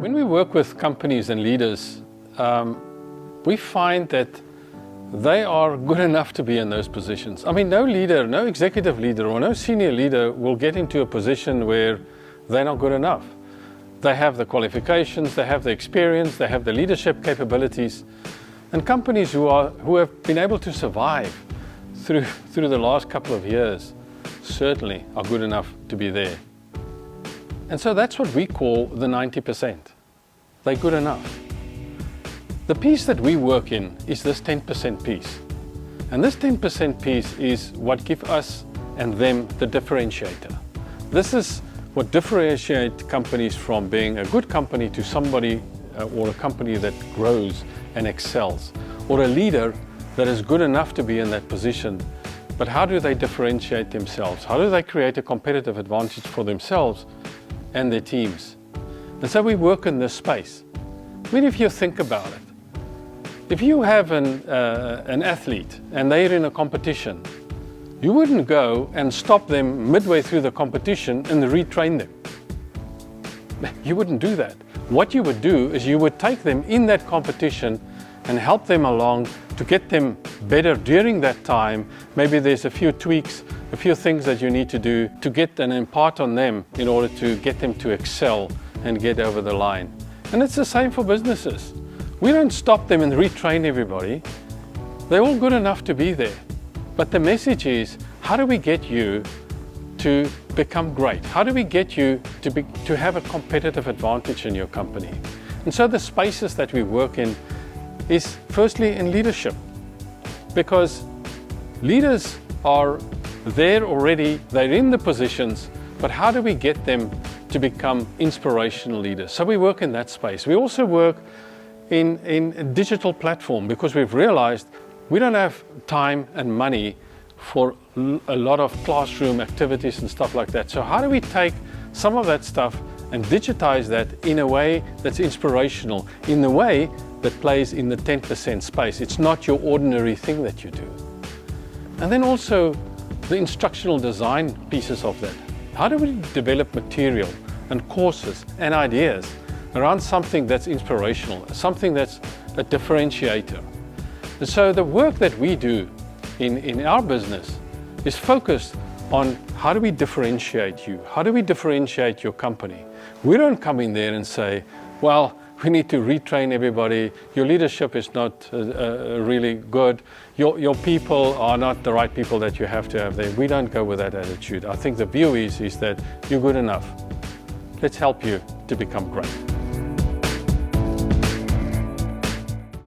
When we work with companies and leaders, we find that they are good enough to be in those positions. I mean, no leader, no executive leader or no senior leader will get into a position where they're not good enough. They have the qualifications, they have the experience, they have the leadership capabilities. And companies who have been able to survive through the last couple of years certainly are good enough to be there. And so that's what we call the 90%. They're good enough. The piece that we work in is this 10% piece. And this 10% piece is what gives us and them the differentiator. This is what differentiates companies from being a good company to somebody or a company that grows and excels, or a leader that is good enough to be in that position. But how do they differentiate themselves? How do they create a competitive advantage for themselves and their teams? And so we work in this space. I mean, if you think about it, if you have an athlete and they're in a competition, you wouldn't go and stop them midway through the competition and retrain them. You wouldn't do that. What you would do is you would take them in that competition and help them along to get them better during that time. Maybe there's a few tweaks, a few things that you need to do to get and impart on them in order to get them to excel and get over the line. And it's the same for businesses. We don't stop them and retrain everybody. They're all good enough to be there. But the message is, how do we get you to become great? How do we get you to have a competitive advantage in your company? And so the spaces that we work in is firstly in leadership, because leaders are there already, they're in the positions, but how do we get them to become inspirational leaders? So we work in that space. We also work in a digital platform, because we've realized we don't have time and money for a lot of classroom activities and stuff like that. So how do we take some of that stuff and digitize that in a way that's inspirational, in a way that plays in the 10% space? It's not your ordinary thing that you do. And then also the instructional design pieces of that. How do we develop material and courses and ideas around something that's inspirational, something that's a differentiator? And so the work that we do in our business is focused on how do we differentiate you? How do we differentiate your company? We don't come in there and say, well, we need to retrain everybody. Your leadership is not really good. Your people are not the right people that you have to have there. We don't go with that attitude. I think the view is that you're good enough. Let's help you to become great.